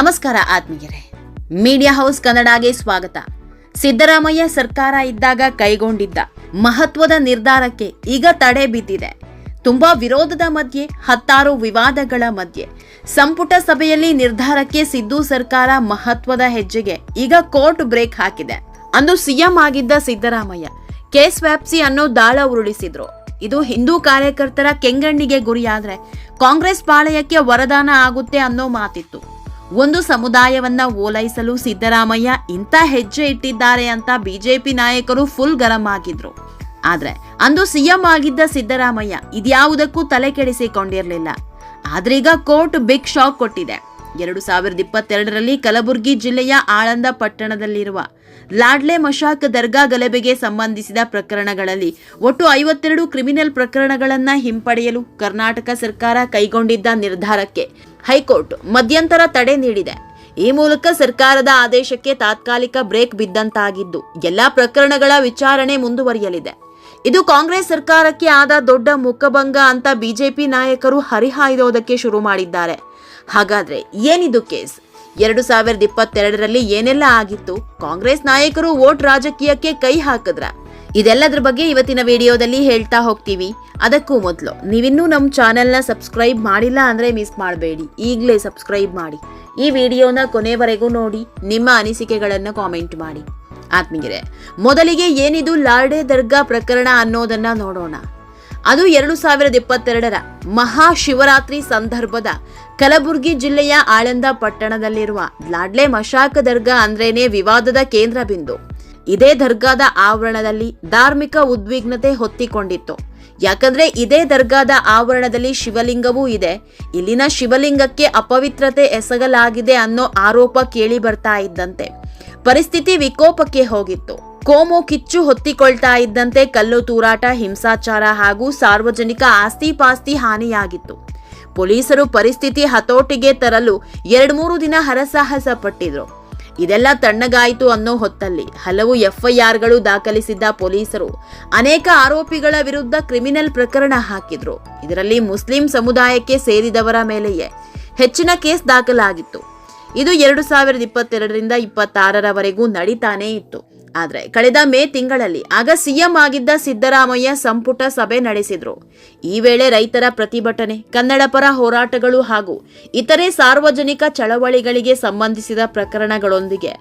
ನಮಸ್ಕಾರ ಆತ್ಮೀಯರೇ, media house ಕನ್ನಡಗೆ ಸ್ವಾಗತ. ಸಿದ್ದರಾಮಯ್ಯ ಸರ್ಕಾರ ಇದ್ದಾಗ ಕೈಗೊಂಡಿದ್ದ ಮಹತ್ವದ ನಿರ್ಧಾರಕ್ಕೆ ಈಗ ತಡೆ ಬಿದ್ದಿದೆ. ತುಂಬಾ ವಿರೋಧದ ಮಧ್ಯೆ, ಹತ್ತಾರು ವಿವಾದಗಳ ಮಧ್ಯೆ ಸಂಪುಟ ಸಭೆಯಲ್ಲಿ ನಿರ್ಧಾರಕ್ಕೆ ಸಿದ್ದು ಸರ್ಕಾರ ಮಹತ್ವದ ಹೆಜ್ಜೆಗೆ ಈಗ ಕೋರ್ಟ್ ಬ್ರೇಕ್ ಹಾಕಿದೆ. ಅಂದು ಸಿಎಂ ಆಗಿದ್ದ ಸಿದ್ದರಾಮಯ್ಯ ಕೇಸ್ ವ್ಯಾಪ್ಸಿ ಅನ್ನೋ ದಾಳ ಉರುಳಿಸಿದ್ರು. ಇದು ಹಿಂದೂ ಕಾರ್ಯಕರ್ತರ ಕೆಂಗಣ್ಣಿಗೆ ಗುರಿಯಾದ್ರೆ ಕಾಂಗ್ರೆಸ್ ಪಾಳಯಕ್ಕೆ ವರದಾನ ಆಗುತ್ತೆ ಅನ್ನೋ ಮಾತಿತ್ತು. ಒಂದು ಸಮುದಾಯವನ್ನ ಓಲೈಸಲು ಸಿದ್ದರಾಮಯ್ಯ ಇಂಥ ಹೆಜ್ಜೆ ಇಟ್ಟಿದ್ದಾರೆ ಅಂತ ಬಿಜೆಪಿ ನಾಯಕರು ಫುಲ್ ಗರಂ ಆಗಿದ್ರು. ಆದ್ರೆ ಅಂದು ಸಿಎಂ ಆಗಿದ್ದ ಸಿದ್ದರಾಮಯ್ಯ ಇದ್ಯಾವುದಕ್ಕೂ ತಲೆ ಕೆಡಿಸಿಕೊಂಡಿರಲಿಲ್ಲ. ಆದ್ರೀಗ ಕೋರ್ಟ್ ಬಿಗ್ ಶಾಕ್ ಕೊಟ್ಟಿದೆ. 2022ರಲ್ಲಿ ಕಲಬುರಗಿ ಜಿಲ್ಲೆಯ ಆಳಂದ ಪಟ್ಟಣದಲ್ಲಿರುವ ಲಾಡ್ಲೆ ಮಶಾಕ್ ದರ್ಗಾ ಗಲಭೆಗೆ ಸಂಬಂಧಿಸಿದ ಪ್ರಕರಣಗಳಲ್ಲಿ ಒಟ್ಟು 52 ಕ್ರಿಮಿನಲ್ ಪ್ರಕರಣಗಳನ್ನ ಹಿಂಪಡೆಯಲು ಕರ್ನಾಟಕ ಸರ್ಕಾರ ಕೈಗೊಂಡಿದ್ದ ನಿರ್ಧಾರಕ್ಕೆ ಹೈಕೋರ್ಟ್ ಮಧ್ಯಂತರ ತಡೆ ನೀಡಿದೆ. ಈ ಮೂಲಕ ಸರ್ಕಾರದ ಆದೇಶಕ್ಕೆ ತಾತ್ಕಾಲಿಕ ಬ್ರೇಕ್ ಬಿದ್ದಂತಾಗಿದ್ದು ಎಲ್ಲಾ ಪ್ರಕರಣಗಳ ವಿಚಾರಣೆ ಮುಂದುವರಿಯಲಿದೆ. ಇದು ಕಾಂಗ್ರೆಸ್ ಸರ್ಕಾರಕ್ಕೆ ಆದ ದೊಡ್ಡ ಮುಖಭಂಗ ಅಂತ ಬಿಜೆಪಿ ನಾಯಕರು ಹರಿಹಾಯ್ದೋದಕ್ಕೆ ಶುರು ಮಾಡಿದ್ದಾರೆ. ಹಾಗಾದ್ರೆ ಏನಿದು ಕೇಸ್? 2022ರಲ್ಲಿ ಏನೆಲ್ಲ ಆಗಿತ್ತು? ಕಾಂಗ್ರೆಸ್ ನಾಯಕರು ವೋಟ್ ರಾಜಕೀಯಕ್ಕೆ ಕೈ ಹಾಕಿದ್ರ? ಇದೆಲ್ಲದ್ರ ಬಗ್ಗೆ ಇವತ್ತಿನ ವಿಡಿಯೋದಲ್ಲಿ ಹೇಳ್ತಾ ಹೋಗ್ತೀವಿ. ಅದಕ್ಕೂ ಮೊದಲು ನೀವಿನ್ನೂ ನಮ್ಮ ಚಾನೆಲ್ನ ಸಬ್ಸ್ಕ್ರೈಬ್ ಮಾಡಿಲ್ಲ ಅಂದ್ರೆ ಮಿಸ್ ಮಾಡಬೇಡಿ, ಈಗಲೇ ಸಬ್ಸ್ಕ್ರೈಬ್ ಮಾಡಿ. ಈ ವಿಡಿಯೋನ ಕೊನೆವರೆಗೂ ನೋಡಿ, ನಿಮ್ಮ ಅನಿಸಿಕೆಗಳನ್ನು ಕಾಮೆಂಟ್ ಮಾಡಿ. ಆತ್ಮೀಯರೇ, ಮೊದಲಿಗೆ ಏನಿದು ಲಾಡ್ಲೆ ದರ್ಗಾ ಪ್ರಕರಣ ಅನ್ನೋದನ್ನ ನೋಡೋಣ. ಅದು 2022ರ ಮಹಾಶಿವರಾತ್ರಿ ಸಂದರ್ಭದ ಕಲಬುರಗಿ ಜಿಲ್ಲೆಯ ಆಳಂದ ಪಟ್ಟಣದಲ್ಲಿರುವ ಲಾಡ್ಲೆ ಮಶಾಕ್ ದರ್ಗಾ ಅಂದ್ರೇನೆ ವಿವಾದದ ಕೇಂದ್ರ ಬಿಂದು. ಇದೇ ದರ್ಗಾದ ಆವರಣದಲ್ಲಿ ಧಾರ್ಮಿಕ ಉದ್ವಿಗ್ನತೆ ಹೊತ್ತಿಕೊಂಡಿತ್ತು. ಯಾಕಂದ್ರೆ ಇದೇ ದರ್ಗಾದ ಆವರಣದಲ್ಲಿ ಶಿವಲಿಂಗವೂ ಇದೆ. ಇಲ್ಲಿನ ಶಿವಲಿಂಗಕ್ಕೆ ಅಪವಿತ್ರತೆ ಎಸಗಲಾಗಿದೆ ಅನ್ನೋ ಆರೋಪ ಕೇಳಿ ಬರ್ತಾ ಇದ್ದಂತೆ ಪರಿಸ್ಥಿತಿ ವಿಕೋಪಕ್ಕೆ ಹೋಗಿತ್ತು. ಕೋಮು ಕಿಚ್ಚು ಹೊತ್ತಿಕೊಳ್ತಾ ಇದ್ದಂತೆ ಕಲ್ಲು ತೂರಾಟ, ಹಿಂಸಾಚಾರ ಹಾಗೂ ಸಾರ್ವಜನಿಕ ಆಸ್ತಿ ಪಾಸ್ತಿ ಹಾನಿಯಾಗಿತ್ತು. ಪೊಲೀಸರು ಪರಿಸ್ಥಿತಿ ಹತೋಟಿಗೆ ತರಲು 2-3 ದಿನ ಹರಸಾಹಸ ಪಟ್ಟಿದ್ರು. ಇದೆಲ್ಲ ತಣ್ಣಗಾಯಿತು ಅನ್ನೋ ಹೊತ್ತಲ್ಲಿ ಹಲವು ಎಫ್ಐಆರ್ಗಳು ದಾಖಲಿಸಿದ್ದ ಪೊಲೀಸರು ಅನೇಕ ಆರೋಪಿಗಳ ವಿರುದ್ಧ ಕ್ರಿಮಿನಲ್ ಪ್ರಕರಣ ಹಾಕಿದ್ರು. ಇದರಲ್ಲಿ ಮುಸ್ಲಿಂ ಸಮುದಾಯಕ್ಕೆ ಸೇರಿದವರ ಮೇಲೆಯೇ ಹೆಚ್ಚಿನ ಕೇಸ್ ದಾಖಲಾಗಿತ್ತು. ಇದು 2022ರಿಂದ 26ರವರೆಗೂ ನಡೀತಾನೇ ಇತ್ತು. ಆದ್ರೆ ಕಳೆದ ಮೇ ತಿಂಗಳಲ್ಲಿ ಆಗ ಸಿಎಂ ಆಗಿದ್ದ ಸಿದ್ದರಾಮಯ್ಯ ಸಂಪುಟ ಸಭೆ ನಡೆಸಿದ್ರು. ಈ ವೇಳೆ ರೈತರ ಪ್ರತಿಭಟನೆ, ಕನ್ನಡ ಪರ ಹೋರಾಟಗಳು ಹಾಗೂ ಇತರೆ ಸಾರ್ವಜನಿಕ ಚಳವಳಿಗಳಿಗೆ ಸಂಬಂಧಿಸಿದ ಪ್ರಕರಣಗಳೊಂದಿಗೆ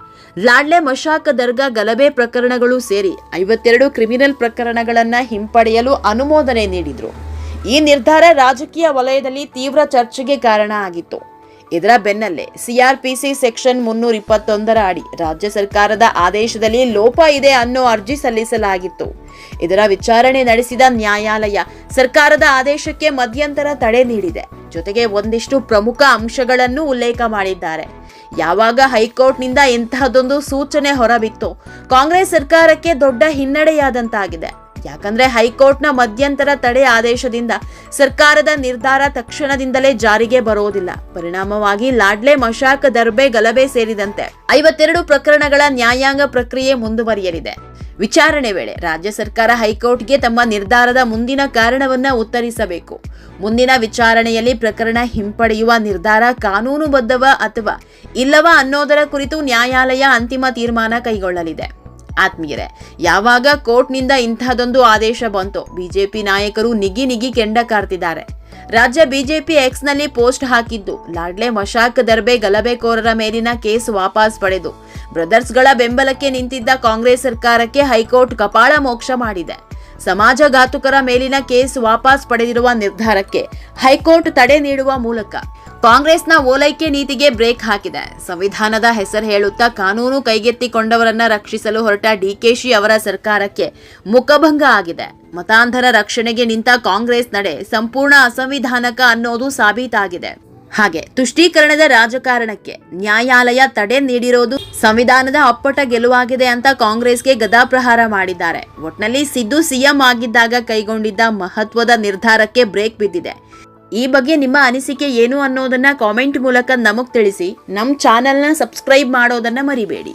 ಲಾಡ್ಲೆ ಮಶಾಕ್ ದರ್ಗಾ ಗಲಭೆ ಪ್ರಕರಣಗಳು ಸೇರಿ 52 ಕ್ರಿಮಿನಲ್ ಪ್ರಕರಣಗಳನ್ನ ಹಿಂಪಡೆಯಲು ಅನುಮೋದನೆ ನೀಡಿದ್ರು. ಈ ನಿರ್ಧಾರ ರಾಜಕೀಯ ವಲಯದಲ್ಲಿ ತೀವ್ರ ಚರ್ಚೆಗೆ ಕಾರಣ ಆಗಿತ್ತು. ಇದರ ಬೆನ್ನಲ್ಲೇ ಸಿಆರ್ಪಿಸಿ ಸೆಕ್ಷನ್ 321ರ ಅಡಿ ರಾಜ್ಯ ಸರ್ಕಾರದ ಆದೇಶದಲ್ಲಿ ಲೋಪ ಇದೆ ಅನ್ನೋ ಅರ್ಜಿ ಸಲ್ಲಿಸಲಾಗಿತ್ತು. ಇದರ ವಿಚಾರಣೆ ನಡೆಸಿದ ನ್ಯಾಯಾಲಯ ಸರ್ಕಾರದ ಆದೇಶಕ್ಕೆ ಮಧ್ಯಂತರ ತಡೆ ನೀಡಿದೆ. ಜೊತೆಗೆ ಒಂದಿಷ್ಟು ಪ್ರಮುಖ ಅಂಶಗಳನ್ನು ಉಲ್ಲೇಖ ಮಾಡಿದ್ದಾರೆ. ಯಾವಾಗ ಹೈಕೋರ್ಟ್ನಿಂದ ಇಂತಹದೊಂದು ಸೂಚನೆ ಹೊರಬಿತ್ತು, ಕಾಂಗ್ರೆಸ್ ಸರ್ಕಾರಕ್ಕೆ ದೊಡ್ಡ ಹಿನ್ನಡೆಯಾದಂತಾಗಿದೆ. ಯಾಕಂದ್ರೆ ಹೈಕೋರ್ಟ್ನ ಮಧ್ಯಂತರ ತಡೆ ಆದೇಶದಿಂದ ಸರ್ಕಾರದ ನಿರ್ಧಾರ ತಕ್ಷಣದಿಂದಲೇ ಜಾರಿಗೆ ಬರೋದಿಲ್ಲ. ಪರಿಣಾಮವಾಗಿ ಲಾಡ್ಲೆ ಮಶಾಕ್ ದರ್ಬೆ ಗಲಭೆ ಸೇರಿದಂತೆ 52 ಪ್ರಕರಣಗಳ ನ್ಯಾಯಾಂಗ ಪ್ರಕ್ರಿಯೆ ಮುಂದುವರಿಯಲಿದೆ. ವಿಚಾರಣೆ ವೇಳೆ ರಾಜ್ಯ ಸರ್ಕಾರ ಹೈಕೋರ್ಟ್ಗೆ ತಮ್ಮ ನಿರ್ಧಾರದ ಮುಂದಿನ ಕಾರಣವನ್ನ ಉತ್ತರಿಸಬೇಕು. ಮುಂದಿನ ವಿಚಾರಣೆಯಲ್ಲಿ ಪ್ರಕರಣ ಹಿಂಪಡೆಯುವ ನಿರ್ಧಾರ ಕಾನೂನುಬದ್ಧವ ಅಥವಾ ಇಲ್ಲವ ಅನ್ನೋದರ ಕುರಿತು ನ್ಯಾಯಾಲಯ ಅಂತಿಮ ತೀರ್ಮಾನ ಕೈಗೊಳ್ಳಲಿದೆ. ಆತ್ಮೀಯರೇ, ಯಾವಾಗ ಕೋರ್ಟ್ನಿಂದ ಇಂತಹದೊಂದು ಆದೇಶ ಬಂತೋ ಬಿಜೆಪಿ ನಾಯಕರು ನಿಗಿ ಕೆಂಡ ಕಾರ್ತಿದ್ದಾರೆ. ರಾಜ್ಯ ಬಿಜೆಪಿ ಎಕ್ಸ್ನಲ್ಲಿ ಪೋಸ್ಟ್ ಹಾಕಿದ್ದು ಲಾಡ್ಲೆ ಮಶಾಕ್ ದರ್ಬೆ ಗಲಭೆಕೋರರ ಮೇಲಿನ ಕೇಸ್ ವಾಪಸ್ ಪಡೆದು ಬ್ರದರ್ಸ್ಗಳ ಬೆಂಬಲಕ್ಕೆ ನಿಂತಿದ್ದ ಕಾಂಗ್ರೆಸ್ ಸರ್ಕಾರಕ್ಕೆ ಹೈಕೋರ್ಟ್ ಕಪಾಳ ಮೋಕ್ಷ ಮಾಡಿದೆ. ಸಮಾಜಘಾತುಕರ ಮೇಲಿನ ಕೇಸ್ ವಾಪಸ್ ಪಡೆದಿರುವ ನಿರ್ಧಾರಕ್ಕೆ ಹೈಕೋರ್ಟ್ ತಡೆ ನೀಡುವ ಮೂಲಕ ಕಾಂಗ್ರೆಸ್ನ ಓಲೈಕೆ ನೀತಿಗೆ ಬ್ರೇಕ್ ಹಾಕಿದೆ. ಸಂವಿಧಾನದ ಹೆಸರು ಹೇಳುತ್ತಾ ಕಾನೂನು ಕೈಗೆತ್ತಿಕೊಂಡವರನ್ನ ರಕ್ಷಿಸಲು ಹೊರಟ ಡಿಕೆಶಿ ಅವರ ಸರ್ಕಾರಕ್ಕೆ ಮುಖಭಂಗ ಆಗಿದೆ. ಮತಾಂಧರ ರಕ್ಷಣೆಗೆ ನಿಂತ ಕಾಂಗ್ರೆಸ್ ನಡೆ ಸಂಪೂರ್ಣ ಅಸಂವಿಧಾನಕ ಅನ್ನೋದು ಸಾಬೀತಾಗಿದೆ. ಹಾಗೆ ತುಷ್ಟೀಕರಣದ ರಾಜಕಾರಣಕ್ಕೆ ನ್ಯಾಯಾಲಯ ತಡೆ ನೀಡಿರೋದು ಸಂವಿಧಾನದ ಅಪ್ಪಟ ಗೆಲುವಾಗಿದೆ ಅಂತ ಕಾಂಗ್ರೆಸ್ಗೆ ಗದಾಪ್ರಹಾರ ಮಾಡಿದ್ದಾರೆ. ಒಟ್ನಲ್ಲಿ ಸಿದ್ದು ಸಿಎಂ ಆಗಿದ್ದಾಗ ಕೈಗೊಂಡಿದ್ದ ಮಹತ್ವದ ನಿರ್ಧಾರಕ್ಕೆ ಬ್ರೇಕ್ ಬಿದ್ದಿದೆ. ಈ ಬಗ್ಗೆ ನಿಮ್ಮ ಅನಿಸಿಕೆ ಏನು ಅನ್ನೋದನ್ನ ಕಾಮೆಂಟ್ ಮೂಲಕ ನಮಗ್ ತಿಳಿಸಿ. ನಮ್ಮ ಚಾನೆಲ್ನ ಸಬ್ಸ್ಕ್ರೈಬ್ ಮಾಡೋದನ್ನ ಮರಿಬೇಡಿ.